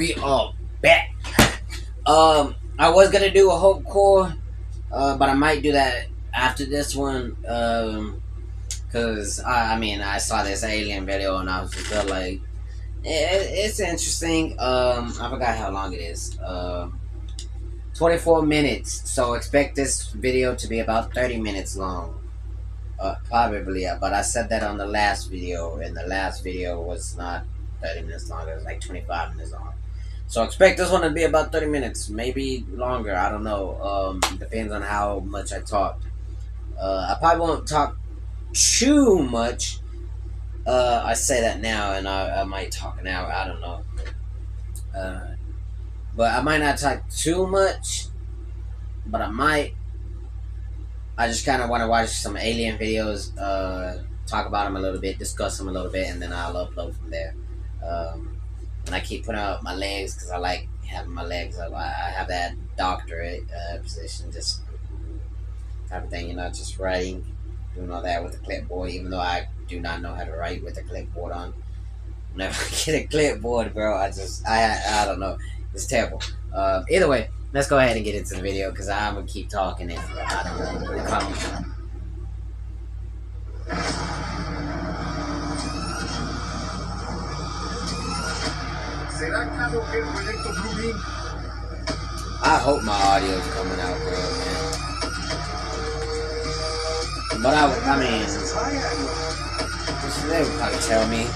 We are back. I was gonna do a hope core, but I might do that after this one. Cause I saw this alien video and I was just felt like it's interesting. I forgot how long it is. 24 minutes. So expect this video to be about 30 minutes long. Probably, but I said that on the last video, and the last video was not 30 minutes long. It was like 25 minutes long. So expect this one to be about 30 minutes, maybe longer. I don't know. Depends on how much I talk. I probably won't talk too much. I say that now, and I might talk now. I don't know. But I might not talk too much. But I might. I just kind of want to watch some alien videos, talk about them a little bit, discuss them a little bit, and then I'll upload from there. And I keep putting out my legs because I like having my legs up. I have that doctorate position, just type of thing, just writing, doing all that with the clipboard, even though I do not know how to write with the clipboard on. Whenever I get a clipboard, bro, I don't know. It's terrible. Either way, let's go ahead and get into the video because I'm going to keep talking if I don't know. I hope my audio is coming out good, man. But I mean, they would probably tell me.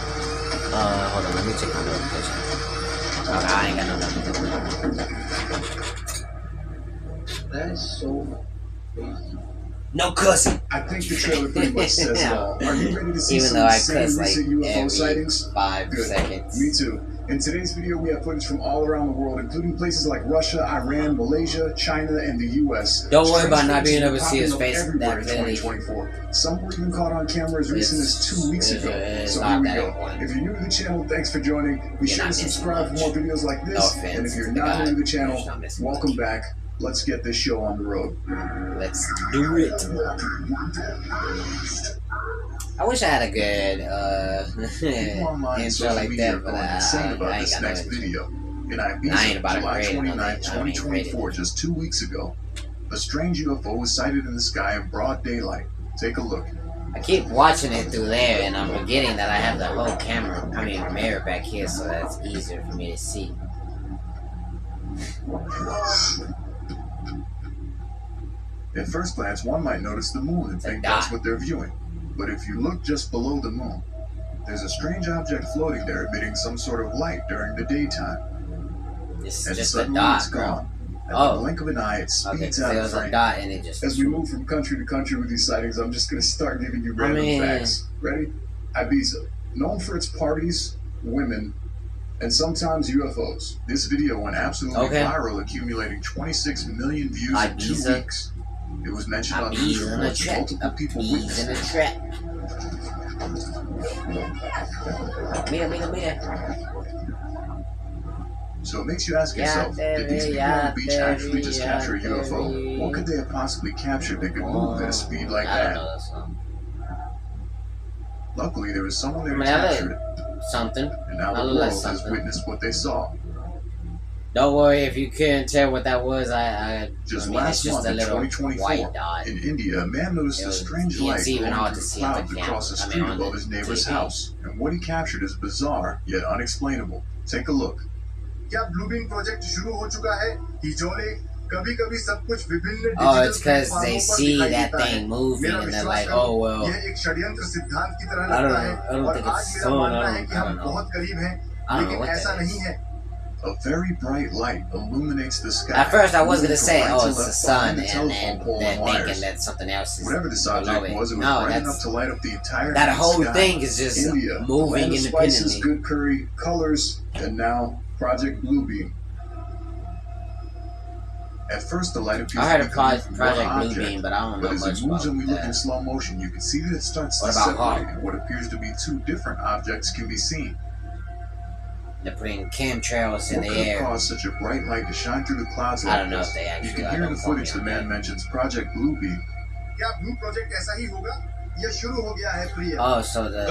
Hold on, let me check my notification. I ain't got no notification. That is so crazy. No cussing. I think the trailer pretty much says it all. Are you ready to see Even some though I insane cuss like recent UFO every sightings? 5 Good. seconds. Me too. In today's video, we have footage from all around the world, including places like Russia, Iran, Malaysia, China, and the U.S. Don't worry about not being able to see his face everywhere in that clearly. 2024. Some were even caught on camera as recent as 2 weeks ago. So here we go. If you're new to the channel, thanks for joining. Be sure to subscribe for more videos like this. And if you're not new to the channel, welcome back. Let's get this show on the road. Let's do it. I wish I had a good intro like that, but I ain't got no video. In Ibiza, July 29, 2024, just 2 weeks ago, a strange UFO was sighted in the sky in broad daylight. Take a look. I keep watching it through there, and I'm forgetting that I have the whole mirror back here, so that's easier for me to see. At first glance, one might notice the moon and think that's what they're viewing. But if you look just below the moon, there's a strange object floating there emitting some sort of light during the daytime. It's and just suddenly a dot, it's gone. Bro. At the blink of an eye, it speeds out of frame. A dot and it just As we move from country to country with these sightings, I'm just going to start giving you random facts. Ready? Ibiza, known for its parties, women, and sometimes UFOs. This video went absolutely viral, accumulating 26 million views in 2 weeks. It was mentioned on news reports, multiple people witnessed it. So it makes you ask yourself, did these people on the beach actually just capture a UFO? What could they have possibly captured that could move at a speed like that? Luckily, there was someone there to capture it. Something. And now the world has witnessed what they saw. Don't worry if you couldn't tell what that was. Just last month in 2024, in India, a man noticed a strange light going through clouds across the street above his neighbor's house. And what he captured is bizarre, yet unexplainable. Take a look. Oh, it's because they see that thing moving and they're like, oh, well, I don't think it's sun. I don't know what that is. A very bright light illuminates the sky. At first, I was going to say, oh, it's the sun, and then they're thinking that something else is whatever this object was, it was bright enough to light up the entire that whole sky. thing is just India, moving land of independently. Spices, good curry, colors, and now Project Bluebeam. At first, the light appears I heard to of be Project object, Bluebeam, but I don't know but as much it moves about and we look that. in slow motion, you can see that it starts to separate, and what appears to be two different objects can be seen. They're putting chemtrails in the What air. could cause such a bright light to shine through the clouds like I don't know this? if they actually. You can hear in the footage the man mentions Project Bluebeam. Oh, so the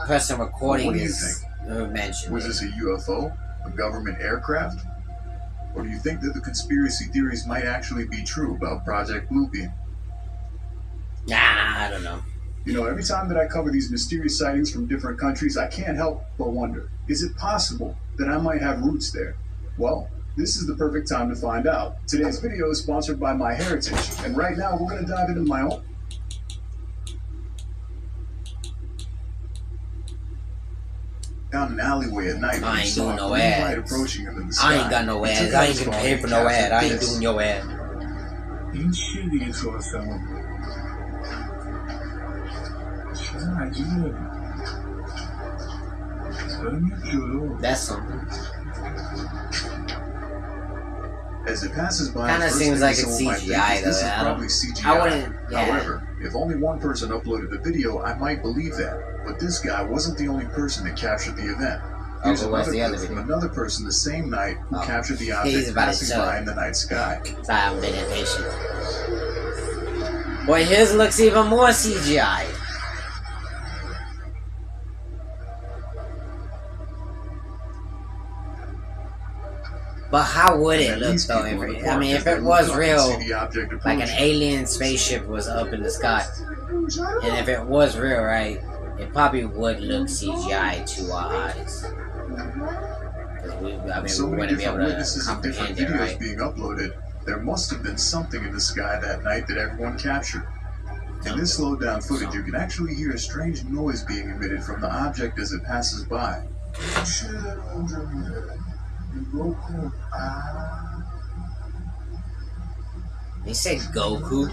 person recording is Who mentioned Was it? this a UFO? A government aircraft? Or do you think that the conspiracy theories might actually be true about Project Bluebeam? Nah, I don't know. You know, every time that I cover these mysterious sightings from different countries, I can't help but wonder, is it possible that I might have roots there? Well, this is the perfect time to find out. Today's video is sponsored by MyHeritage, and right now we're going to dive into my own. Down an alleyway at night, I ain't saw doing no a green light ads. approaching him in the sky. I ain't got no He ads. took I out ain't his getting phone paid and for no ad. captured I ain't this. doing your ad. That's something. As it passes by, Kind of first seems thing like it's someone might think CGI is this is though. probably CGI. I wouldn't. Yeah. However, if only one person uploaded the video, I might believe that. But this guy wasn't the only person that captured the event. Here's what's another the other clip from video? another person the same night who captured the He's object about to passing show. by in the night sky. So I haven't been impatient. Boy, his looks even more CGI. But how would it look though? If it was real, like an alien spaceship was up in the sky, and if it was real, right, it probably would look CGI to our eyes. Because we wouldn't be able to comprehend it, right? Being uploaded, there must have been something in the sky that night that everyone captured. In this slowed down footage, you can actually hear a strange noise being emitted from the object as it passes by. They say Goku.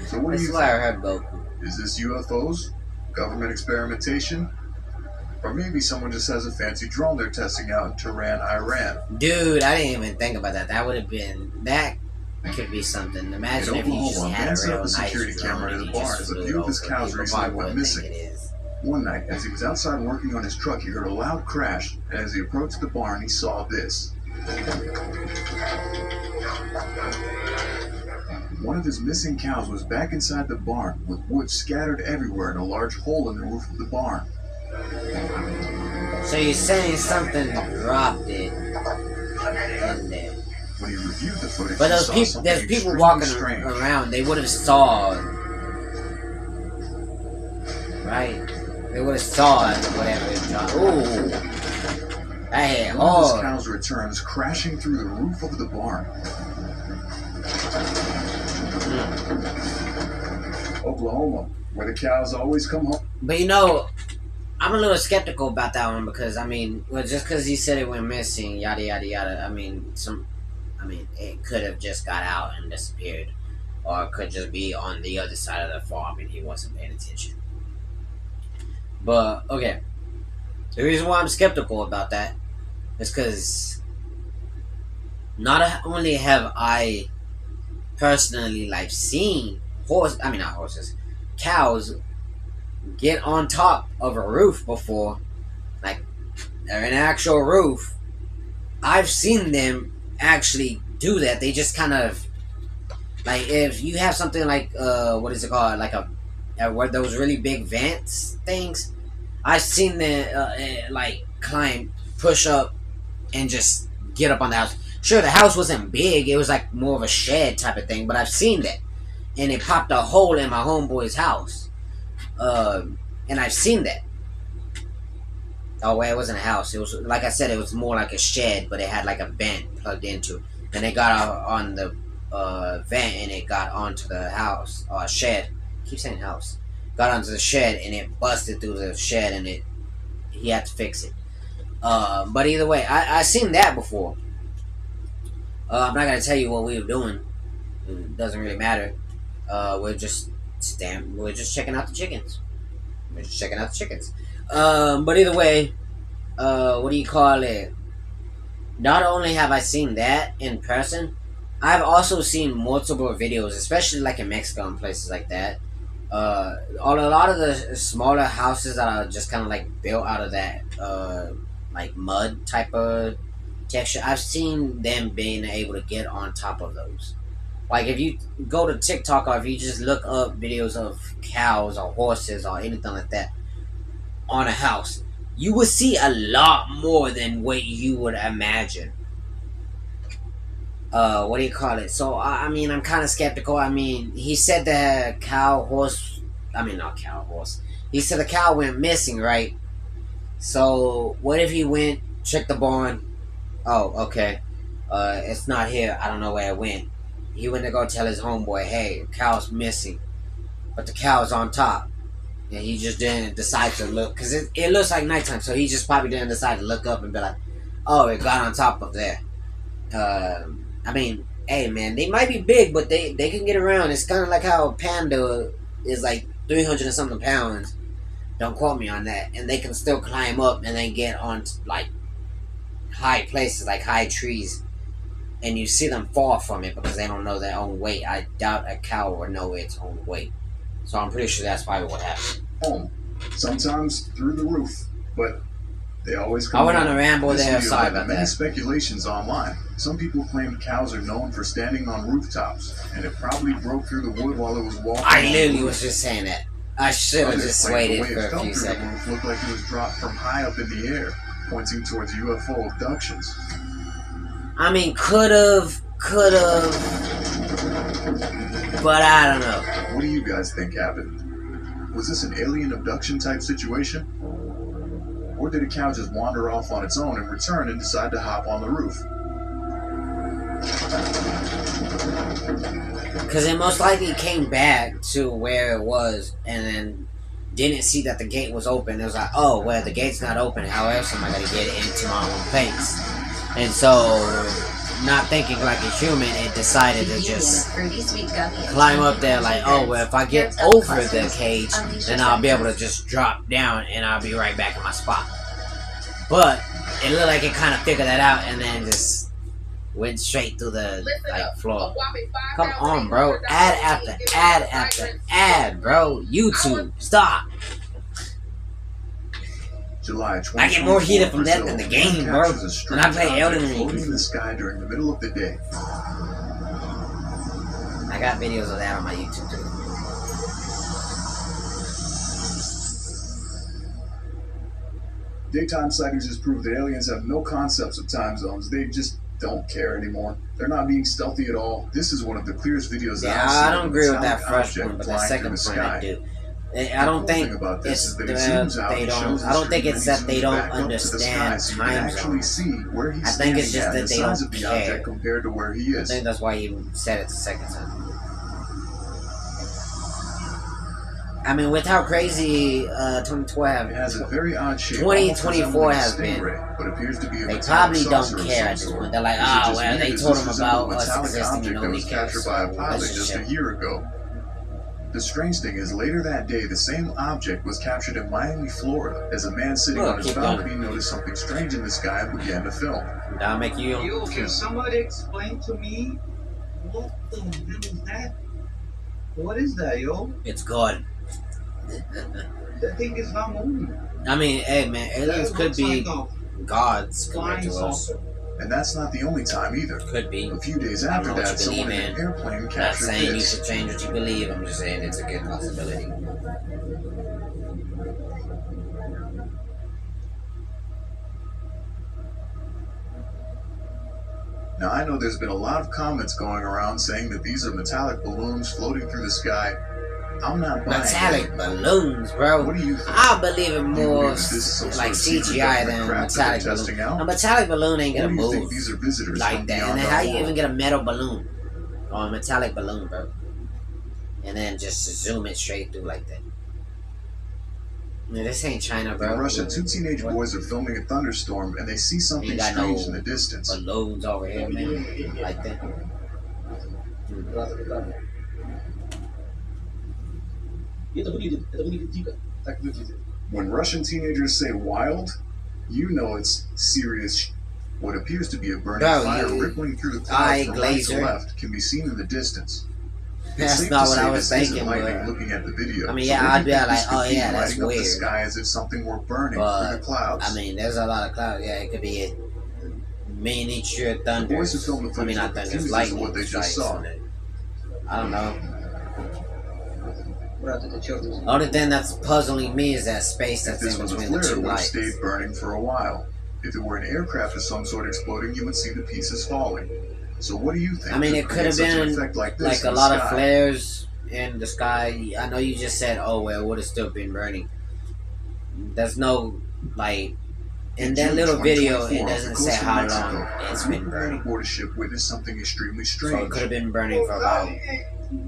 So what do you think? I heard Goku. Is this UFOs? Government experimentation? Or maybe someone just has a fancy drone they're testing out in Tehran, Iran. Dude, I didn't even think about that. That would have been... That could be something. Imagine if you just had a real nice security camera in the barn as a few of his cows recently went missing. One night, as he was outside working on his truck, he heard a loud crash, and as he approached the barn, he saw this. One of his missing cows was back inside the barn, with wood scattered everywhere and a large hole in the roof of the barn. So you're saying something dropped it in there. When he reviewed the footage, but there's people walking around. They would have saw, right? They would have saw whatever it dropped. Ooh, that hit hard. One of his cows returns crashing through the roof of the barn. Oklahoma, where the cows always come home. But you know, I'm a little skeptical about that one because just because he said it went missing, yada yada yada. It could have just got out and disappeared, or it could just be on the other side of the farm and he wasn't paying attention. But okay, the reason why I'm skeptical about that is because not only have I personally seen cows get on top of a roof before, like an actual roof. I've seen them actually do that. They just kind of if you have something what is it called, where those really big vents things. I've seen them climb, push up, and just get up on the house. Sure, the house wasn't big; it was more of a shed type of thing. But I've seen that, and it popped a hole in my homeboy's house. And I've seen that. Oh, well, it wasn't a house. It was, like I said, it was more like a shed, but it had a vent plugged into it. And it got on the vent, and it got onto the house, shed. I keep saying house. Got onto the shed, and it busted through the shed, and he had to fix it. But either way, I seen that before. I'm not gonna tell you what we were doing. It doesn't really matter. We're just checking out the chickens. But either way, what do you call it? Not only have I seen that in person, I've also seen multiple videos, especially in Mexico and places like that. On a lot of the smaller houses that are just kind of built out of that mud type of texture, I've seen them being able to get on top of those. If you go to TikTok or if you just look up videos of cows or horses or anything like that, on a house, you would see a lot more than what you would imagine. What do you call it? So I mean, I'm kind of skeptical. I mean, he said the cow horse. I mean, not cow horse. He said the cow went missing, right? So what if he went, checked the barn? Oh, okay. It's not here. I don't know where it went. He went to go tell his homeboy, hey, the cow's missing, but the cow's on top. And he just didn't decide to look, because it looks like nighttime, so he just probably didn't decide to look up and be like, oh, it got on top of there. I mean, hey man, they might be big, but they can get around. It's kind of like how a panda is like 300 and something pounds. Don't quote me on that. And they can still climb up and then get on like high places, like high trees. And you see them fall from it because they don't know their own weight. I doubt a cow would know its own weight. So I'm pretty sure that's probably what happened. Home, sometimes through the roof, but they always come. I went on a ramble there. Sorry about many that. Speculations online. Some people claim cows are known for standing on rooftops, and it probably broke through the wood while it was walking. I literally was just saying that. I should have just waited for a few The seconds. roof looked like it was dropped from high up in the air, pointing towards UFO abductions. I mean, could've, but I don't know. What do you guys think happened? Was this an alien abduction type situation? Or did a cow just wander off on its own and return and decide to hop on the roof? Because it most likely came back to where it was and then didn't see that the gate was open. It was like, oh, well, the gate's not open. How else am I going to get into my own place? And so, not thinking like a human, it decided to just climb up there like, oh, well, if I get over the cage, then I'll be able to just drop down and I'll be right back in my spot. But it looked like it kind of figured that out and then just went straight through the floor. Come on, bro. Ad after ad after ad, bro. YouTube, stop. July I get more heated from that than the game, bro. When I play Elden Ring. Floating in the sky during the middle of the day. I got videos of that on my YouTube too. Daytime sightings just prove that aliens have no concepts of time zones. They just don't care anymore. They're not being stealthy at all. This is one of the clearest videos that I've seen. I don't agree with that first one, but the second point I do. I don't think it's they don't. I don't think it's that they don't understand time zones. I think it's just that they don't care. Compared to where he is. I think that's why you said it the second time. I mean, with how crazy 2012 it has a very odd shape. 2024 has been. But appears to be a they probably don't care at this point. They're like, oh, well, they told them about us existing and nobody cares. Captured by a pilot just a year ago. The strange thing is, later that day, the same object was captured in Miami, Florida, as a man sitting on his balcony noticed something strange in the sky and began to film. That'll make you. Yo, can somebody explain to me what the hell is that? What is that, yo? It's God. That thing is not moving. I mean, hey man, aliens could be gods compared to us. And that's not the only time either. Could be. A few days after that, someone in an airplane captured this. I'm not saying you this. should change what you believe. I'm just saying it's a good possibility. Now I know there's been a lot of comments going around saying that these are metallic balloons floating through the sky. I'm not buying metallic balloons, bro. What do you think? I believe it more like CGI than metallic balloon. A metallic balloon ain't gonna move these are visitors like that. And then how you even get a metal balloon or a metallic balloon, bro? And then just zoom it straight through like that. Man, this ain't China, bro. In Russia, two teenage boys are filming a thunderstorm and they see something strange in the distance. Balloons over here, man, like that. When Russian teenagers say wild, you know it's serious. What appears to be a burning fire rippling through the clouds from right to left can be seen in the distance. That's not what I was thinking, but looking at the video. I mean, yeah, I'd be like, oh yeah, that's weird. The sky as if something were burning through the clouds. I mean, there's a lot of clouds. Yeah, it could be a miniature thunder. The boys who filmed the footage not thunder, lightning. what they just saw. I don't know. The only thing that's puzzling me is that space that's in between the two lights. If this was a flare, it would have lights. stayed burning for a while. If it were an aircraft of some sort exploding, you would see the pieces falling. So what do you think? I mean, it could have been like a lot of flares in the sky. I know you just said, oh, well, it would have still been burning. There's no, like, in that little video, it doesn't say how long it's been burning. Aboard a ship witnessed something extremely strange. So it could have been burning for about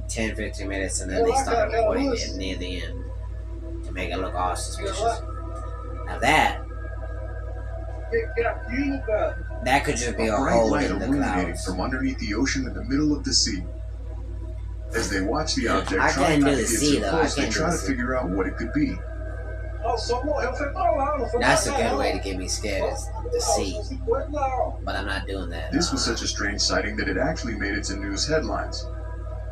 10-15 minutes, and then they started recording it near the end to make it look all suspicious. Now that could just be a hole in the clouds. From underneath the ocean in the middle of the sea. As they watch the object, I trying can't not do to the get sea too though. close, they try to figure out what it could be. That's a good way to get me scared, is the sea. But I'm not doing that. This was such a strange sighting that it actually made it to news headlines.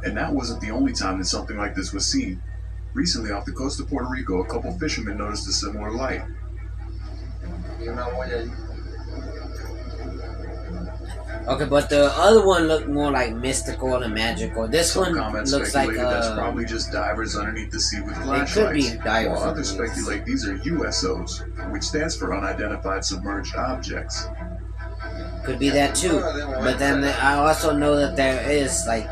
And that wasn't the only time that something like this was seen. Recently, off the coast of Puerto Rico, a couple fishermen noticed a similar light. Okay, but the other one looked more like mystical and magical. This Some one comments looks like that's probably just divers underneath the sea with flashlights. It could be divers. While others speculate these are USOs, which stands for unidentified submerged objects. Could be that too. But then I also know that there is like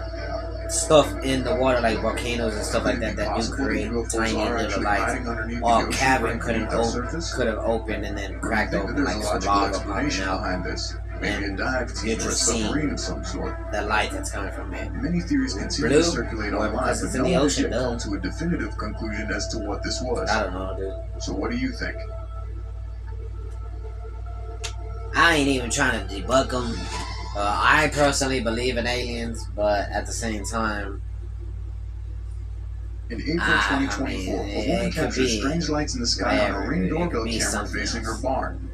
stuff in the water, like volcanoes and stuff like that, that do create tiny little lights. Or a cavern could have opened and then cracked open like some lava popping out. Maybe a dive team or a submarine of some sort. The light that's coming from it. Many theories continue to circulate online, but no one has yet come to a definitive conclusion as to what this was. I don't know, dude. So what do you think? I ain't even trying to debunk them. I personally believe in aliens, but at the same time, in April 2024, a woman captured strange lights in the sky on a Ring doorbell camera facing her barn.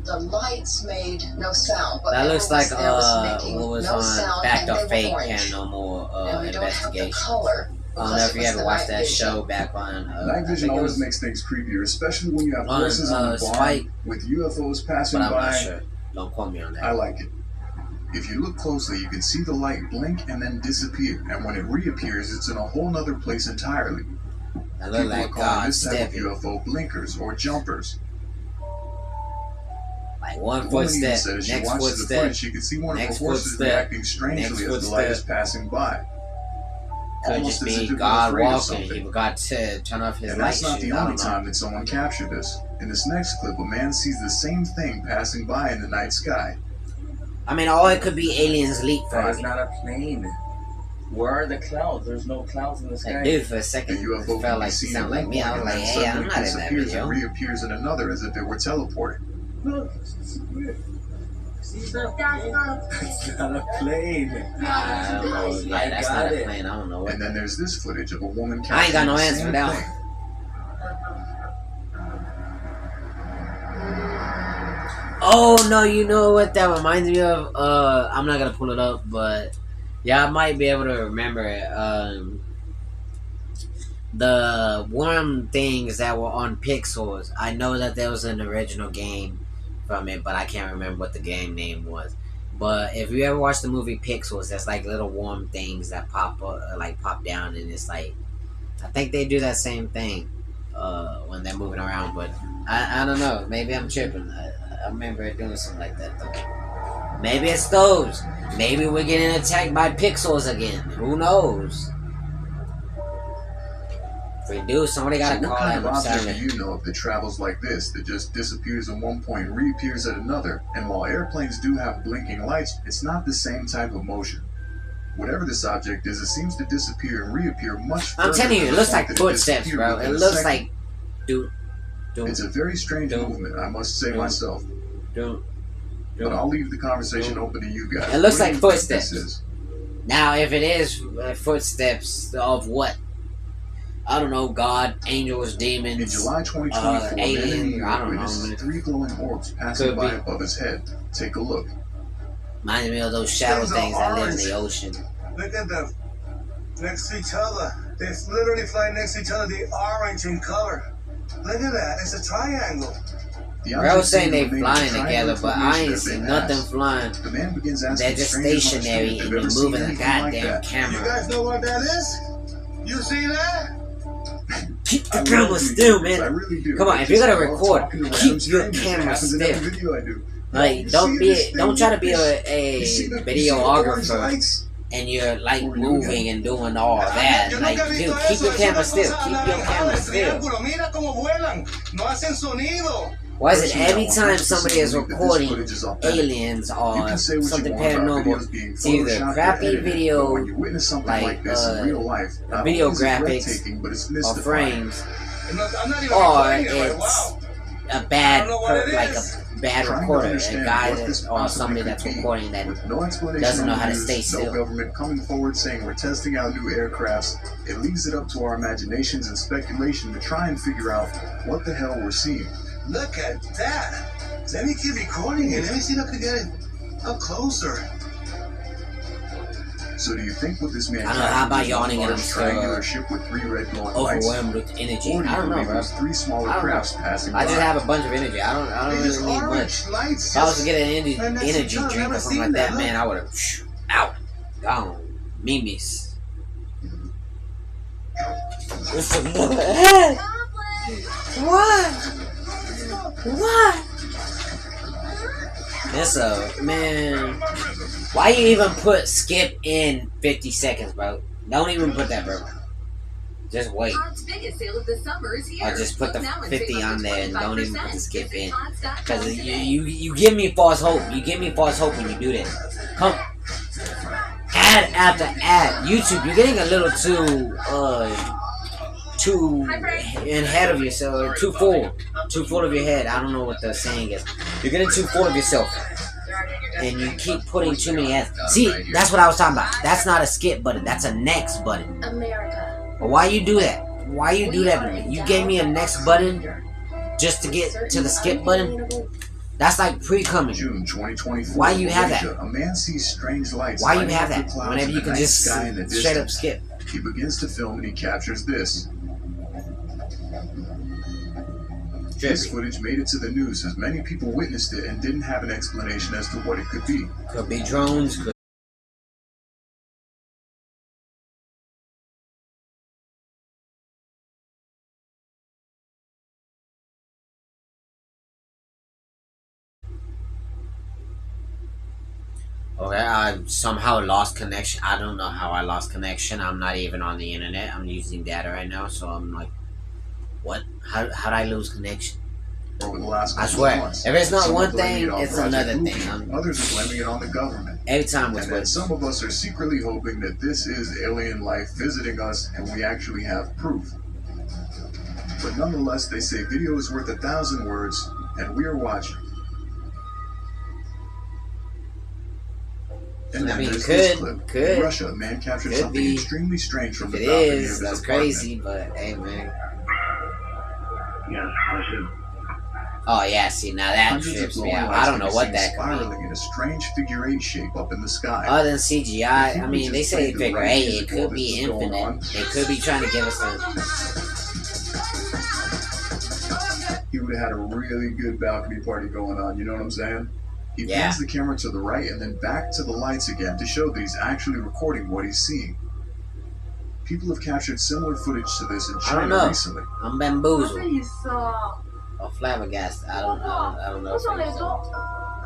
The lights made no sound, but that looks like what was on Backed Up Fake Paranormal Investigation. I don't know if you ever watched that show back on. Night vision always makes things creepier, especially when you have voices on the barn with UFOs passing by. I'm not sure. Don't quote me on that. I like it. If you look closely, you can see the light blink and then disappear, and when it reappears, it's in a whole nother place entirely. I look like God stepping. UFO blinkers or jumpers. Like one footstep, next footstep, she could see one of the horses reacting strangely as the light is passing by. Could just be God walking. He forgot to turn off his light. That's not the only time that someone captured this. In this next clip, a man sees the same thing passing by in the night sky. I mean, all it could be aliens leapfrogging. It's not a plane. Where are the clouds? There's no clouds in the sky. Like, dude, for a second, it felt like you sound like me. I was like, hey, I'm not in that video. And reappears in another as if it were teleporting. Look, it's weird. See that? It's not a plane. I don't know. Yeah, that's not a plane. I don't know. And then there's this footage of a woman. I ain't got no answer for that one. Oh no, you know what that reminds me of? I'm not gonna pull it up, but yeah, I might be able to remember it. The worm things that were on Pixels. I know that there was an original game from it, but I can't remember what the game name was. But if you ever watch the movie Pixels, there's like little worm things that pop up, like pop down, and it's like, I think they do that same thing when they're moving around. But I don't know. Maybe I'm tripping. I remember it doing something like that though. Maybe it's those. Maybe we're getting attacked by Pixels again. Who knows? If we do, somebody gotta call that. What kind of object do you know of that travels like this, that just disappears at one point and reappears at another? And while airplanes do have blinking lights, it's not the same type of motion. Whatever this object is, it seems to disappear and reappear much further. I'm telling you, it looks like footsteps, bro. It looks like... It's a very strange movement, I must say myself. But I'll leave the conversation open to you guys. It looks like footsteps. Now, if it is footsteps of what? I don't know, God, angels, demons, in July 2024, aliens, I don't know. 3 glowing orbs passing by above his head. Take a look. Reminds me of those shadow things that live in the ocean. Look at them. Next to each other. They literally fly next to each other. They're orange in color. Look at that. It's a triangle. Bro saying they flying together, but I ain't seen nothing flying. The man begins they're just stationary and they're moving the goddamn camera. You guys know what that is? You see that? Keep the camera still, man. I really do. Come on, if you're gonna record, keep your camera still. Video I do. Like, don't try to be a videographer and you're like moving and doing all that. Like, dude, keep your camera still. Keep your camera still. Why is it every time somebody is recording aliens or something paranormal, it's either crappy video, like video graphics or frames, or it's a bad, like a bad recorder, a guy that, or somebody that's recording that doesn't know how to stay still. Government coming forward saying we're testing out new aircrafts, it leaves it up to our imaginations and speculation to try and figure out what the hell we're seeing. Look at that. Let me keep recording it. Let me see if I can get it up closer. So do you think what this man? I don't know. How about yawning and I'm triangular ship with 3 red glowing overwhelmed with energy? I don't know, bro. 3 smaller crafts passing I just have a bunch of energy. I don't really need much. If I was to get an energy drink or something like that, man, I would have out, gone, mimis. What? That's man. Why you even put skip in 50 seconds, bro? Don't even put that, bro. Just wait. Or just put the 50 on there and don't even put the skip in. Because you give me false hope. You give me false hope when you do that. Come. Ad after ad. YouTube, you're getting a little too ahead of yourself, too full of your head. I don't know what the saying is. You're getting too full of yourself, and you keep putting too many ads. See, that's what I was talking about. That's not a skip button. That's a next button. But why you do that? Why you do that to me? You gave me a next button just to get to the skip button. That's like pre-coming. June 2024. Why you have that? A man sees strange lights. Why you have that? Whenever you can just straight up skip. He begins to film and he captures this. This footage made it to the news as many people witnessed it and didn't have an explanation as to what it could be. Could be drones. Okay, I somehow lost connection. I don't know how I lost connection. I'm not even on the internet. I'm using data right now, so I'm like, what? How did I lose connection? Over the last I swear, months, if it's not one thing, it it's another thing. Others are blaming it on the government. Every time and then some of us are secretly hoping that this is alien life visiting us and we actually have proof. But nonetheless, they say video is worth 1,000 words, and we are watching. And I mean, could in Russia, a man captured something extremely strange from the balcony of his that's apartment. crazy, but hey, man. Yes, Russia. Oh yeah, see now that trips me out. I don't know what that could spiraling in a strange figure 8 shape up in the sky. Other than CGI, I mean, they say figure 8. It could be infinite. They could be trying to give us a. He would have had a really good balcony party going on. You know what I'm saying? He pans the camera to the right and then back to the lights again to show that he's actually recording what he's seeing. People have captured similar footage to this in China recently. I'm bamboozled. Or flabbergasted. I don't know.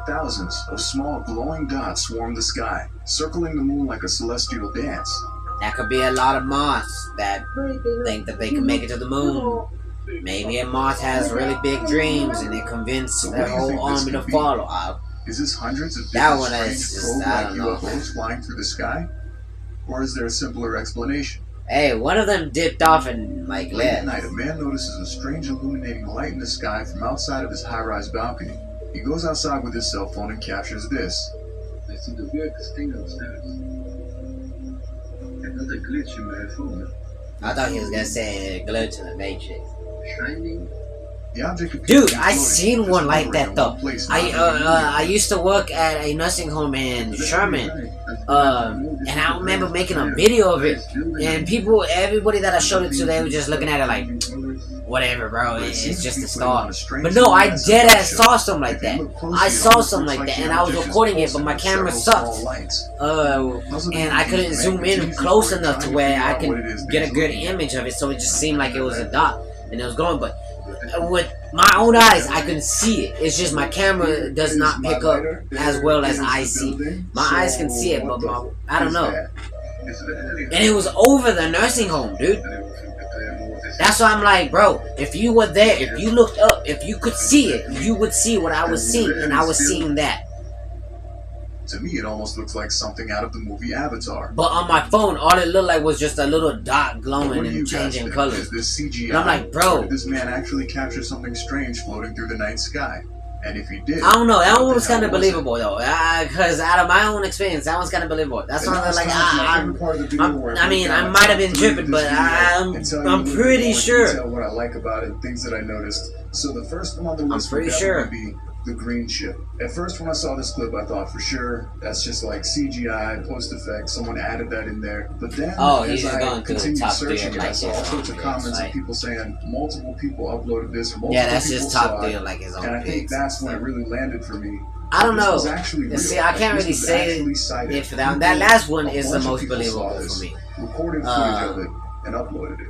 Thousands of small glowing dots swarm the sky, circling the moon like a celestial dance. That could be a lot of moths that think that they can make it to the moon. Maybe a moth has really big dreams and they convince their whole army to follow. Is this hundreds of different strange probe-like UFOs flying through the sky? Or is there a simpler explanation? Hey, one of them dipped off and like Late left. at night, a man notices a strange illuminating light in the sky from outside of his high-rise balcony. He goes outside with his cell phone and captures this. I see the weirdest thing upstairs. Another glitch in my phone. I thought he was gonna say a glitch in the Matrix. Shining. Dude, I seen one like that though. I used to work at a nursing home in Sherman, and I remember making a video of it. And everybody that I showed it to, they were just looking at it like, whatever, bro. It's just a star. But no, I dead ass saw something like that. I saw something like that, and I was recording it, but my camera sucked. And I couldn't zoom in close enough to where I could get a good image of it, so it just seemed like it was a dot, and it was going. But with my own eyes, I couldn't see it. It's just my camera does not pick up as well as I see. My eyes can see it, but I don't know. And it was over the nursing home, dude. That's why I'm like, bro, if you were there, if you looked up, if you could see it, you would see what I was seeing, and I was seeing that. To me, it almost looks like something out of the movie Avatar. But on my phone, all it looked like was just a little dot glowing and changing colors. This CGI, and I'm like, bro, did this man actually capture something strange floating through the night sky? And if he did, I don't know. That one was kind of believable though, because out of my own experience, that one's kind of believable. That's why I'm like, I mean, I might have been tripping, but I'm pretty sure. Tell what I like about it, things that I noticed. So the first one on the list would definitely be the green ship. At first, when I saw this clip, I thought for sure that's just like CGI, post effects. Someone added that in there. But then, as I continued searching, I saw all sorts of comments of people saying multiple people uploaded this. That's just top deal, like his own. And I think that's when it really landed for me. I don't know. See, I can't really say if that last one is the most believable for me. Recorded footage of it and uploaded it.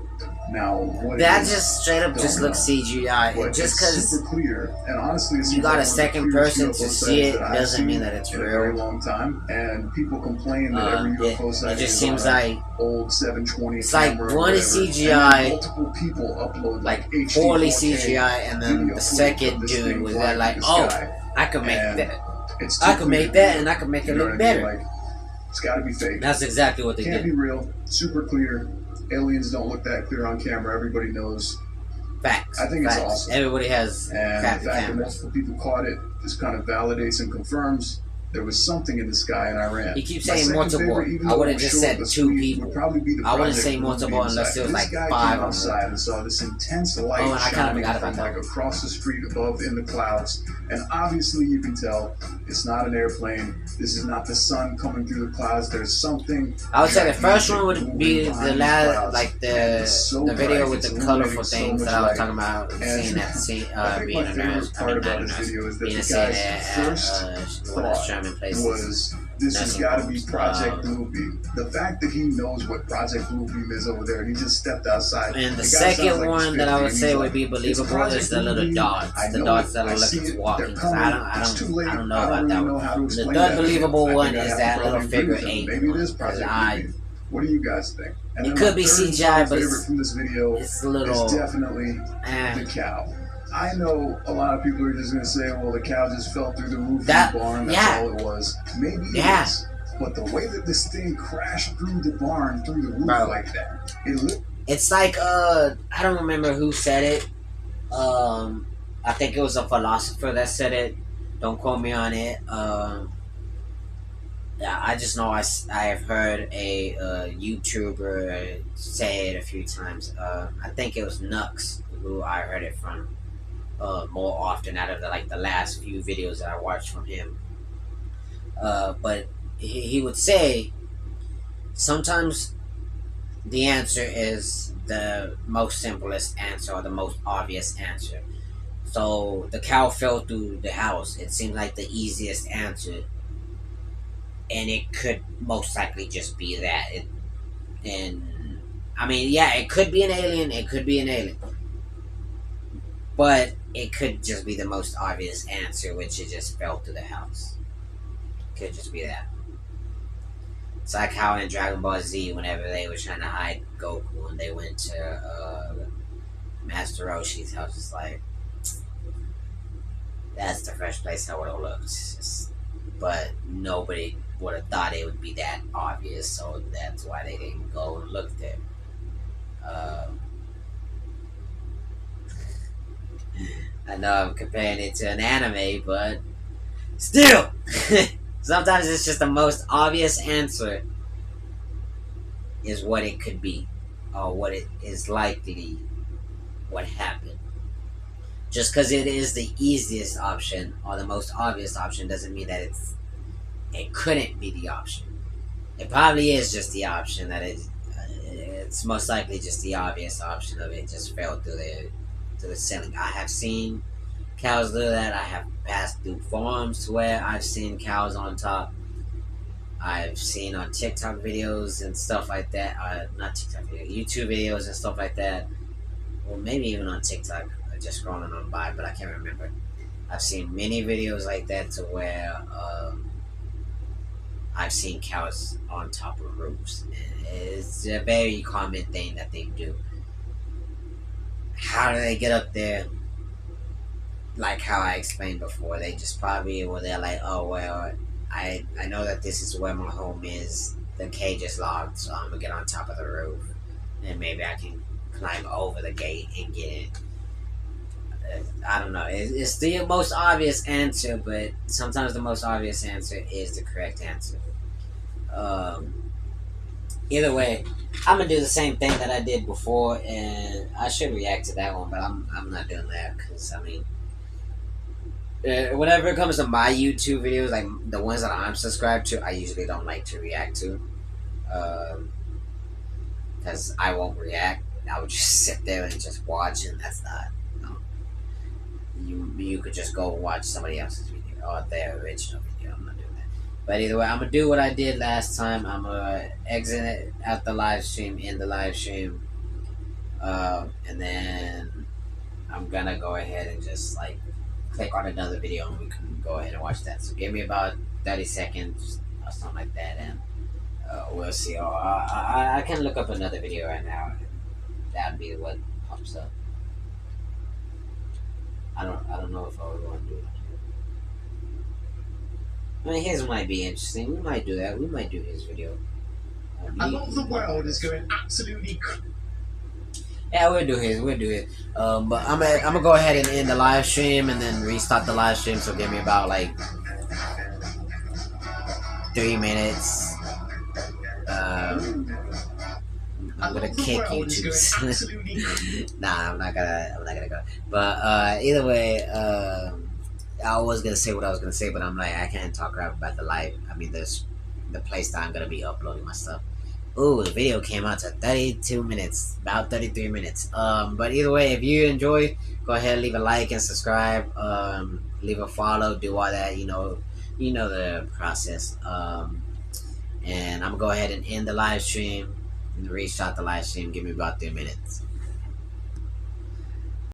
Now, that just straight up just looks CGI. Just because you got a second person to see it doesn't mean that it's real. Very long time, and people complain that every UFO sighting it just seems like old 720. It's like one is CGI, multiple people upload like poorly CGI, and then the second dude was there like, oh, I could make that. I could make that, and I could make it look better. It's got to be fake. That's exactly what they did. Can't be real. Super clear. Aliens don't look that clear on camera. Everybody knows. Facts. I think it's awesome. Everybody has and the fact that multiple people caught it just kind of validates and confirms there was something in the sky in Iran. He keeps saying multiple. I would have just said 2 people. I wouldn't say multiple unless it was like 5 on side and saw this intense light shining from like across the street above in the clouds. And obviously you can tell it's not an airplane. This is not the sun coming through the clouds. There's something. I would say the first one would be the last, like the video with the colorful things that I was talking about. Seeing that scene, being a nurse, being a scene at German places. This has got to be Project Bluebeam. The fact that he knows what Project Bluebeam is over there, and he just stepped outside. And the second one that I would say would be believable is the little dots. The dots that are looking walking. Because I don't know about that one. The third believable one is that little figure 8. Maybe it is Project Bluebeam. What do you guys think? It could be CGI, but it's a little. It's definitely the cow. I know a lot of people are just going to say, well, the cow just fell through the roof of the barn. That's all it was. Maybe it is. But the way that this thing crashed through the barn, through the roof like that, it's like, I don't remember who said it. I think it was a philosopher that said it. Don't quote me on it. Yeah, I just know I have heard a YouTuber say it a few times. I think it was Nux who I heard it from. More often out of the last few videos that I watched from him. But he would say sometimes the answer is the most simplest answer or the most obvious answer. So the cow fell through the house. It seemed like the easiest answer. And it could most likely just be that. And I mean, yeah, it could be an alien. It could be an alien. But it could just be the most obvious answer, which it just fell through the house. Could just be that. It's like how in Dragon Ball Z, whenever they were trying to hide Goku and they went to Master Roshi's house, it's like, that's the first place I would have looked. But nobody would have thought it would be that obvious, so that's why they didn't go and look there. I know I'm comparing it to an anime, but still, sometimes it's just the most obvious answer is what it could be, or what it is likely what happened. Just because it is the easiest option or the most obvious option doesn't mean that it couldn't be the option. It probably is just the option that it's most likely just the obvious option of it just fell through to the ceiling. I have seen cows do that. I have passed through farms to where I've seen cows on top. I've seen on TikTok videos and stuff like that. Not TikTok videos, YouTube videos and stuff like that. Well, maybe even on TikTok, just scrolling on by, but I can't remember. I've seen many videos like that to where I've seen cows on top of roofs. It's a very common thing that they do. How do they get up there? Like how I explained before, they just probably were there like, oh well, I know that this is where my home is. The cage is locked, so I'm gonna get on top of the roof, and maybe I can climb over the gate and get in. I don't know. It's the most obvious answer, but sometimes the most obvious answer is the correct answer. Either way, I'm gonna do the same thing that I did before, and I should react to that one, but I'm not doing that because I mean, whenever it comes to my YouTube videos, like the ones that I'm subscribed to, I usually don't like to react to, because I won't react. I would just sit there and just watch, and that's not. You could just go watch somebody else's video or their original video. I'm not doing that. But either way, I'm gonna do what I did last time. I'm gonna exit out the live stream, end the live stream, and then I'm gonna go ahead and just like click on another video, and we can go ahead and watch that. So give me about 30 seconds or something like that, and we'll see. Or I can look up another video right now. That'd be what pops up. I don't know if I would want to do it. I mean, his might be interesting. We might do that. We might do his video. I love the world is going absolutely. Yeah, we'll do his. We'll do it. But I'm gonna go ahead and end the live stream and then restart the live stream. So give me about like 3 minutes. I'm gonna kick YouTube. Nah, I'm not gonna go. But either way, I was gonna say what I was gonna say, but I'm like, I can't talk crap about the live. I mean, the place that I'm gonna be uploading my stuff. Ooh, the video came out to 32 minutes, about 33 minutes. But either way, if you enjoy, go ahead and leave a like and subscribe. Leave a follow, do all that. You know the process. And I'm gonna go ahead and end the live stream and restart the live stream. Give me about 3 minutes.